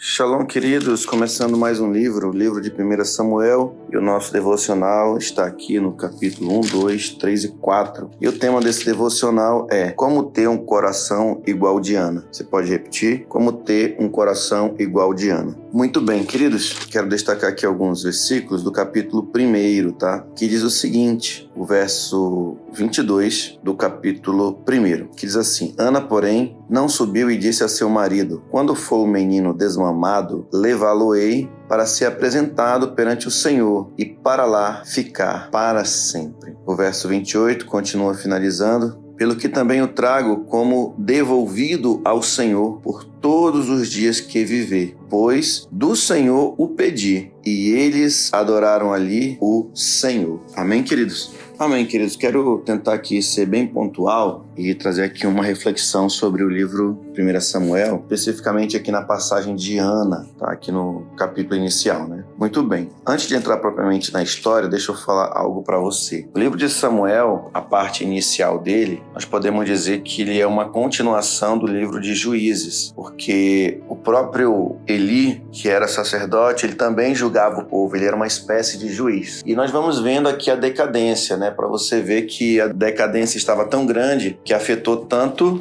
Shalom, queridos, começando mais um livro, o livro de 1 Samuel, e o nosso devocional está aqui no capítulo 1, 2, 3 e 4. E o tema desse devocional é Como ter um coração igual de Ana. Você pode repetir? Como ter um coração igual de Ana. Muito bem, queridos, quero destacar aqui alguns versículos do capítulo 1, tá? Que diz o seguinte, o verso 22 do capítulo 1, que diz assim: Ana, porém, não subiu e disse a seu marido: Quando for o menino desmamado, levá-lo-ei para ser apresentado perante o Senhor e para lá ficar para sempre. O verso 28 continua finalizando: Pelo que também o trago como devolvido ao Senhor por todos os dias que viver, pois do Senhor o pedi, e eles adoraram ali o Senhor. Amém, queridos? Amém, queridos. Quero tentar aqui ser bem pontual e trazer aqui uma reflexão sobre o livro 1 Samuel, especificamente aqui na passagem de Ana, tá? Aqui no capítulo inicial, né? Muito bem. Antes de entrar propriamente na história, deixa eu falar algo para você. O livro de Samuel, a parte inicial dele, nós podemos dizer que ele é uma continuação do livro de Juízes, porque o próprio Eli, que era sacerdote, ele também julgava o povo, ele era uma espécie de juiz. E nós vamos vendo aqui a decadência, né? Para você ver que a decadência estava tão grande que afetou tanto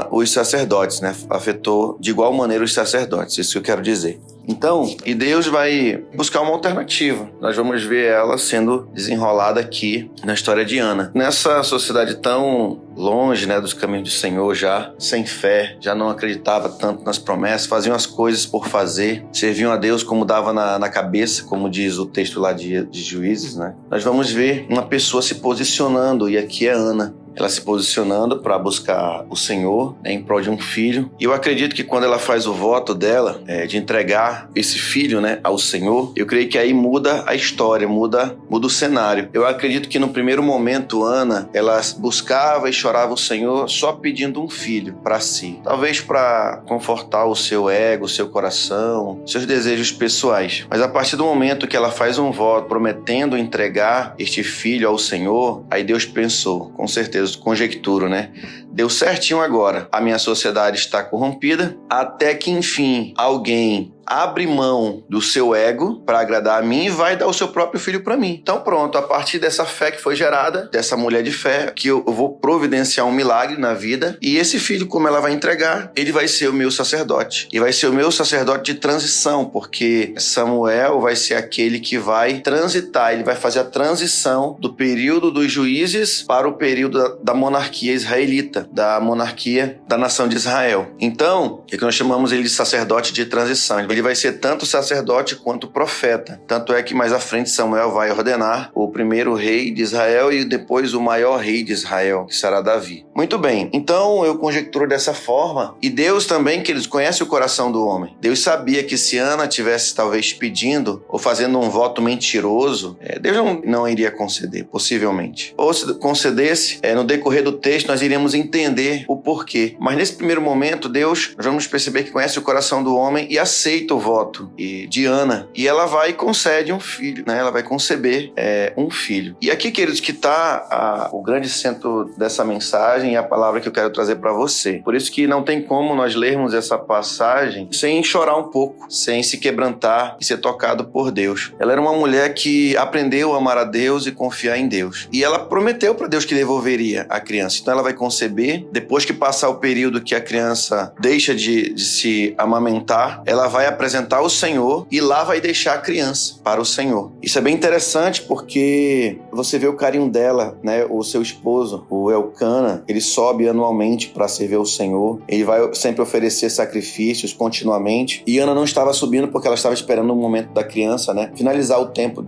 os sacerdotes, né? Afetou de igual maneira os sacerdotes, isso que eu quero dizer. Então, e Deus vai buscar uma alternativa. Nós vamos ver ela sendo desenrolada aqui na história de Ana. Nessa sociedade tão longe, né, dos caminhos do Senhor, já sem fé, já não acreditava tanto nas promessas, faziam as coisas por fazer, serviam a Deus como dava na cabeça, como diz o texto lá de Juízes, né? Nós vamos ver uma pessoa se posicionando, e aqui é Ana. Ela se posicionando para buscar o Senhor, né, em prol de um filho. E eu acredito que quando ela faz o voto dela, de entregar esse filho, né, ao Senhor, eu creio que aí muda a história, muda o cenário. Eu acredito que no primeiro momento, Ana, ela buscava e chorava o Senhor só pedindo um filho para si. Talvez para confortar o seu ego, o seu coração, seus desejos pessoais. Mas a partir do momento que ela faz um voto prometendo entregar este filho ao Senhor, aí Deus pensou, com certeza, conjecturo, né? Deu certinho agora. A minha sociedade está corrompida, até que, enfim, alguém abre mão do seu ego para agradar a mim e vai dar o seu próprio filho para mim. Então pronto, a partir dessa fé que foi gerada, dessa mulher de fé, que eu vou providenciar um milagre na vida, e esse filho, como ela vai entregar, ele vai ser o meu sacerdote. E vai ser o meu sacerdote de transição, porque Samuel vai ser aquele que vai transitar, ele vai fazer a transição do período dos juízes para o período da monarquia israelita, da monarquia da nação de Israel. Então, é que nós chamamos ele de sacerdote de transição. Ele vai ser tanto sacerdote quanto profeta. Tanto é que mais à frente Samuel vai ordenar o primeiro rei de Israel e depois o maior rei de Israel, que será Davi. Muito bem, então eu conjecturo dessa forma. E Deus também, que eles conhecem o coração do homem. Deus sabia que se Ana tivesse talvez pedindo ou fazendo um voto mentiroso, Deus não iria conceder, possivelmente. Ou se concedesse, no decorrer do texto nós iríamos entender o porquê. Mas nesse primeiro momento, Deus, nós vamos perceber que conhece o coração do homem e aceita o voto de Ana, e ela vai e concede um filho, né? Ela vai conceber um filho. E aqui, queridos, que está o grande centro dessa mensagem e a palavra que eu quero trazer para você. Por isso que não tem como nós lermos essa passagem sem chorar um pouco, sem se quebrantar e ser tocado por Deus. Ela era uma mulher que aprendeu a amar a Deus e confiar em Deus. E ela prometeu para Deus que devolveria a criança. Então ela vai conceber, depois que passar o período que a criança deixa de se amamentar, ela vai apresentar o Senhor e lá vai deixar a criança para o Senhor. Isso é bem interessante porque você vê o carinho dela, né? O seu esposo, o Elcana, ele sobe anualmente para servir o Senhor. Ele vai sempre oferecer sacrifícios continuamente. E Ana não estava subindo porque ela estava esperando o momento da criança, né? Finalizar o tempo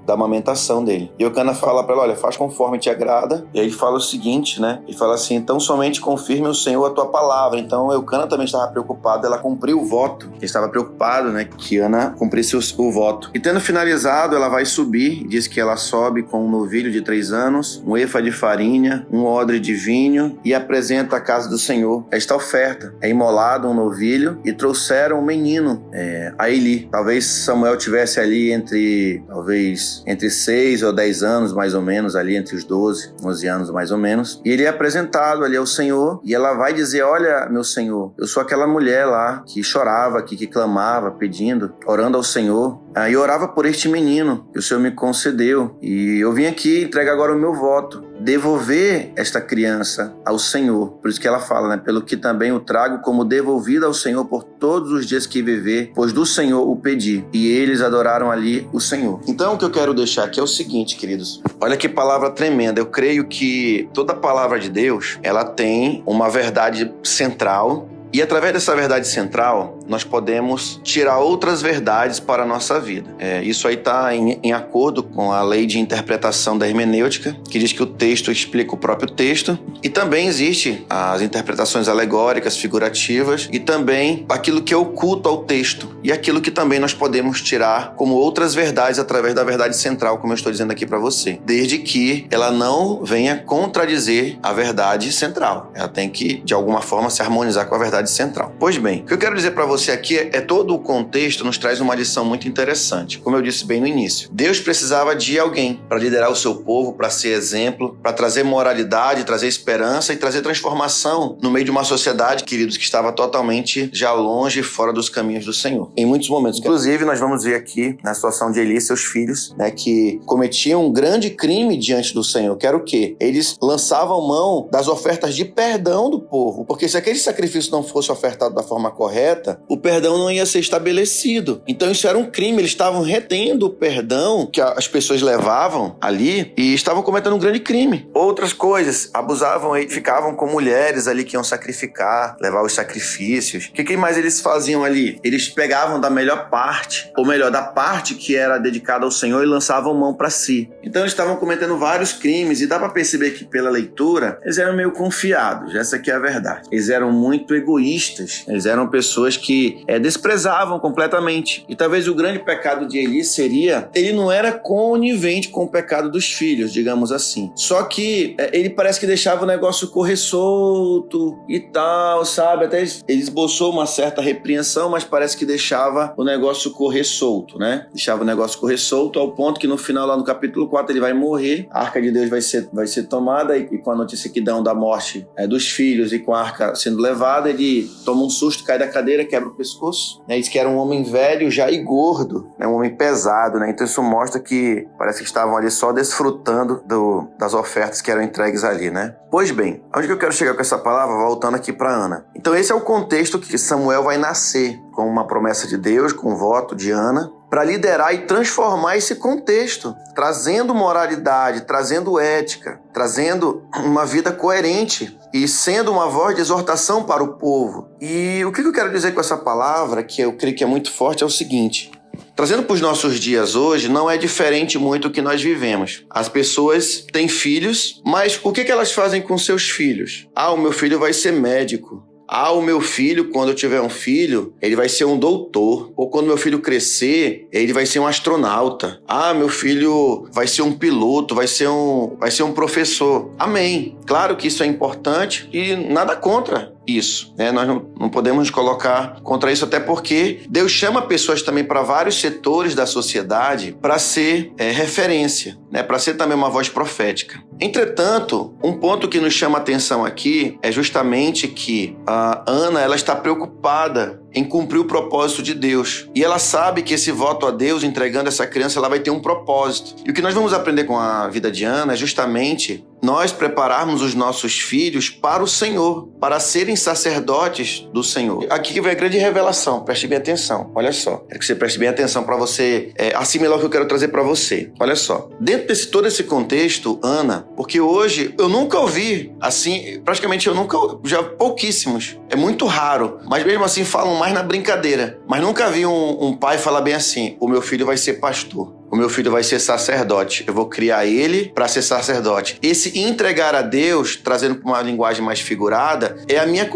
da amamentação dele. E Elcana fala para ela: olha, faz conforme te agrada. E aí ele fala o seguinte, né? Ele fala assim: então somente confirme o Senhor a tua palavra. Então Elcana também estava preocupada, ela cumpriu o voto. Ele estava preocupado, né, que Ana cumprisse o voto. E tendo finalizado, ela vai subir, diz que ela sobe com um novilho de 3 anos, um efa de farinha, um odre de vinho, e apresenta à casa do Senhor esta oferta. É imolado um novilho e trouxeram um menino a Eli. Talvez Samuel tivesse ali entre 6 ou 10 anos, mais ou menos, ali entre os 12, 11 anos mais ou menos. E ele é apresentado dedicado ali ao Senhor, e ela vai dizer: olha, meu Senhor, eu sou aquela mulher lá que chorava, que clamava, pedindo, orando ao Senhor. Aí eu orava por este menino que o Senhor me concedeu, e eu vim aqui entregar agora o meu voto, devolver esta criança ao Senhor. Por isso que ela fala, né? Pelo que também o trago como devolvida ao Senhor por todos os dias que viver, pois do Senhor o pedi. E eles adoraram ali o Senhor. Então o que eu quero deixar aqui é o seguinte, queridos. Olha que palavra tremenda. Eu creio que toda palavra de Deus, ela tem uma verdade central. E através dessa verdade central, nós podemos tirar outras verdades para a nossa vida. Isso aí está em acordo com a lei de interpretação da hermenêutica, que diz que o texto explica o próprio texto. E também existe as interpretações alegóricas, figurativas, e também aquilo que é oculto ao texto. E aquilo que também nós podemos tirar como outras verdades através da verdade central, como eu estou dizendo aqui para você. Desde que ela não venha contradizer a verdade central. Ela tem que, de alguma forma, se harmonizar com a verdade central. Pois bem, o que eu quero dizer para você aqui é todo o contexto nos traz uma lição muito interessante. Como eu disse bem no início, Deus precisava de alguém para liderar o seu povo, para ser exemplo, para trazer moralidade, trazer esperança e trazer transformação no meio de uma sociedade, queridos, que estava totalmente já longe e fora dos caminhos do Senhor. Em muitos momentos. Inclusive, nós vamos ver aqui na situação de Eli e seus filhos, né, que cometiam um grande crime diante do Senhor, que era o quê? Eles lançavam mão das ofertas de perdão do povo, porque se aquele sacrifício não fosse ofertado da forma correta, o perdão não ia ser estabelecido. Então isso era um crime, eles estavam retendo o perdão que as pessoas levavam ali e estavam cometendo um grande crime. Outras coisas, abusavam e ficavam com mulheres ali que iam sacrificar, levar os sacrifícios. O que mais eles faziam ali? Eles pegavam da melhor parte, ou melhor, da parte que era dedicada ao Senhor e lançavam mão para si. Então eles estavam cometendo vários crimes e dá para perceber que pela leitura eles eram meio confiados, essa aqui é a verdade. Eles eram muito egoístas, eles eram pessoas que desprezavam completamente. E talvez o grande pecado de Eli seria, ele não era conivente com o pecado dos filhos, digamos assim. Só que ele parece que deixava o negócio correr solto e tal, sabe? Até ele esboçou uma certa repreensão, mas parece que deixava o negócio correr solto, né? Deixava o negócio correr solto ao ponto que no final, lá no capítulo 4, ele vai morrer, a arca de Deus vai ser tomada e com a notícia que dão da morte dos filhos e com a arca sendo levada, ele toma um susto, cai da cadeira, quebra o pescoço, né? Diz que era um homem velho já e gordo, né? Um homem pesado, né? Então isso mostra que parece que estavam ali só desfrutando das ofertas que eram entregues ali, né? Pois bem, onde que eu quero chegar com essa palavra? Voltando aqui para Ana. Então esse é o contexto que Samuel vai nascer, com uma promessa de Deus, com um voto de Ana, para liderar e transformar esse contexto, trazendo moralidade, trazendo ética, trazendo uma vida coerente e sendo uma voz de exortação para o povo. E o que eu quero dizer com essa palavra, que eu creio que é muito forte, é o seguinte: trazendo para os nossos dias hoje, não é diferente muito do que nós vivemos. As pessoas têm filhos, mas o que elas fazem com seus filhos? O meu filho vai ser médico. O meu filho, quando eu tiver um filho, ele vai ser um doutor. Ou quando meu filho crescer, ele vai ser um astronauta. Meu filho vai ser um piloto, vai ser um professor. Amém. Claro que isso é importante e nada contra isso, né? Nós não podemos nos colocar contra isso, até porque Deus chama pessoas também para vários setores da sociedade para ser referência, né? Para ser também uma voz profética. Entretanto, um ponto que nos chama a atenção aqui é justamente que a Ana, ela está preocupada em cumprir o propósito de Deus. E ela sabe que esse voto a Deus, entregando essa criança, ela vai ter um propósito. E o que nós vamos aprender com a vida de Ana é justamente nós prepararmos os nossos filhos para o Senhor, para serem sacerdotes do Senhor. Aqui que vem a grande revelação, preste bem atenção, olha só. Quero que você preste bem atenção para você assimilar o que eu quero trazer para você. Olha só, dentro de todo esse contexto, Ana, porque hoje eu nunca ouvi, assim, praticamente já pouquíssimos, é muito raro, mas mesmo assim falam mais na brincadeira. Mas nunca vi um pai falar bem assim: o meu filho vai ser pastor. O meu filho vai ser sacerdote. Eu vou criar ele para ser sacerdote. Esse entregar a Deus, trazendo para uma linguagem mais figurada,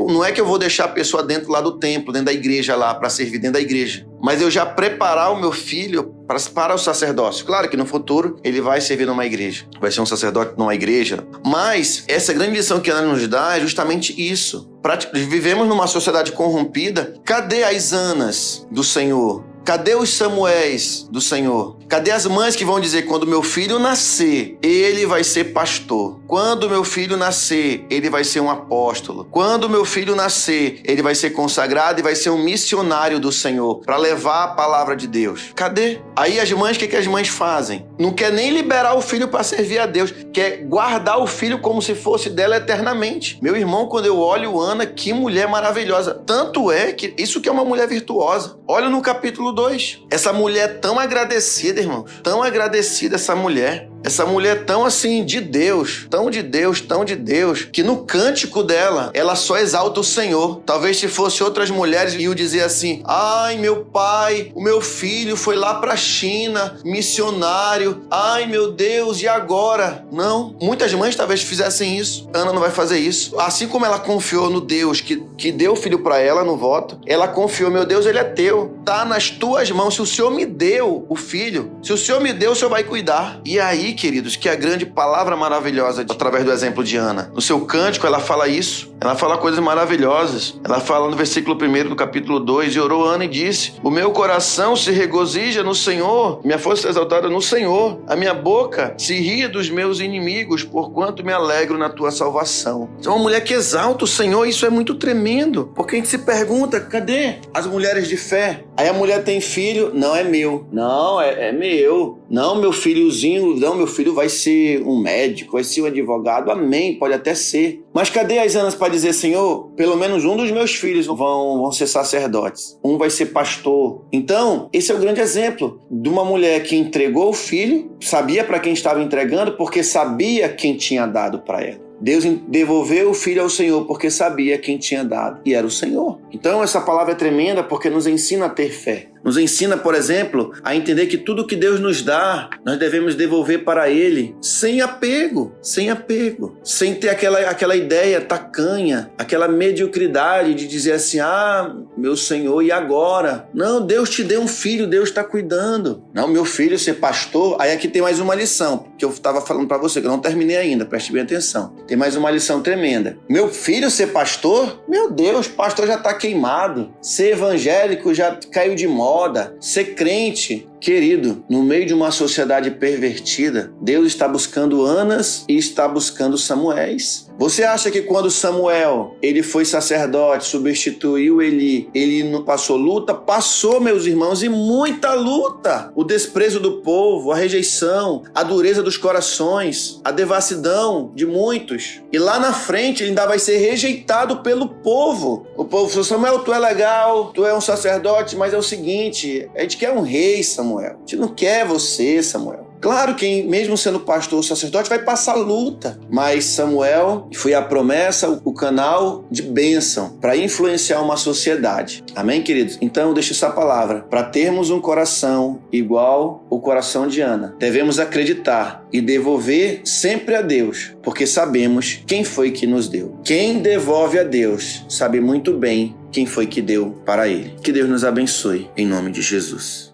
não é que eu vou deixar a pessoa dentro lá do templo, dentro da igreja lá, para servir dentro da igreja. Mas eu já preparar o meu filho para o sacerdócio. Claro que no futuro ele vai servir numa igreja. Vai ser um sacerdote numa igreja. Mas essa grande lição que Ana nos dá é justamente isso. Vivemos numa sociedade corrompida. Cadê as Anas do Senhor? Cadê os Samuéis do Senhor? Cadê as mães que vão dizer, quando meu filho nascer, ele vai ser pastor? Quando meu filho nascer, ele vai ser um apóstolo? Quando meu filho nascer, ele vai ser consagrado e vai ser um missionário do Senhor para levar a palavra de Deus? Cadê? Aí as mães, o que as mães fazem? Não quer nem liberar o filho para servir a Deus, quer guardar o filho como se fosse dela eternamente. Meu irmão, quando eu olho Ana, que mulher maravilhosa. Tanto é que isso que é uma mulher virtuosa. Olha no capítulo 2. Essa mulher tão agradecida, irmãos. Tão agradecida essa mulher. Essa mulher tão assim, de Deus, tão de Deus, tão de Deus, que no cântico dela, ela só exalta o Senhor. Talvez se fosse outras mulheres, iam dizer assim, ai, meu pai, o meu filho foi lá pra China, missionário, ai, meu Deus, e agora? Não, muitas mães talvez fizessem isso. Ana não vai fazer isso. Assim como ela confiou no Deus que deu o filho pra ela no voto, ela confiou, meu Deus, ele é teu, tá nas tuas mãos. Se o Senhor me deu o filho, se o Senhor me deu, o Senhor vai cuidar. E aí, queridos, que a grande palavra maravilhosa, através do exemplo de Ana, no seu cântico ela fala isso, ela fala coisas maravilhosas. Ela fala no versículo 1 do capítulo 2, e orou Ana e disse, o meu coração se regozija no Senhor, minha força é exaltada no Senhor, a minha boca se ria dos meus inimigos, porquanto me alegro na tua salvação. Então, uma mulher que exalta o Senhor, isso é muito tremendo, porque a gente se pergunta, cadê as mulheres de fé? Aí a mulher tem filho, não é meu, não, é meu, não, meu filhozinho, não, meu filho vai ser um médico, vai ser um advogado, amém, pode até ser. Mas cadê as Anas para dizer, Senhor, pelo menos um dos meus filhos vão ser sacerdotes, um vai ser pastor. Então, esse é o grande exemplo de uma mulher que entregou o filho, sabia para quem estava entregando, porque sabia quem tinha dado para ela. Deus devolveu o filho ao Senhor porque sabia quem tinha dado, e era o Senhor. Então essa palavra é tremenda porque nos ensina a ter fé. Nos ensina, por exemplo, a entender que tudo que Deus nos dá, nós devemos devolver para Ele sem apego, sem ter aquela ideia tacanha, aquela mediocridade de dizer assim, ah, meu Senhor, e agora? Não, Deus te deu um filho, Deus está cuidando. Não, meu filho ser pastor, aí aqui tem mais uma lição, que eu estava falando para você, que eu não terminei ainda, preste bem atenção. Tem mais uma lição tremenda. Meu filho ser pastor? Meu Deus, pastor já está queimado. Ser evangélico já caiu de moda. Ser crente, querido, no meio de uma sociedade pervertida, Deus está buscando Anas e está buscando Samuéis. Você acha que quando Samuel ele foi sacerdote, substituiu Eli, ele não passou luta? Passou, meus irmãos, e muita luta. O desprezo do povo, a rejeição, a dureza dos corações, a devassidão de muitos. E lá na frente ele ainda vai ser rejeitado pelo povo. O povo falou, Samuel, tu é legal, tu é um sacerdote, mas é o seguinte, a gente quer um rei, Samuel. A gente não quer você, Samuel. Claro que mesmo sendo pastor ou sacerdote vai passar luta, mas Samuel foi a promessa, o canal de bênção para influenciar uma sociedade. Amém, queridos? Então eu deixo essa palavra. Para termos um coração igual o coração de Ana, devemos acreditar e devolver sempre a Deus, porque sabemos quem foi que nos deu. Quem devolve a Deus sabe muito bem quem foi que deu para ele. Que Deus nos abençoe, em nome de Jesus.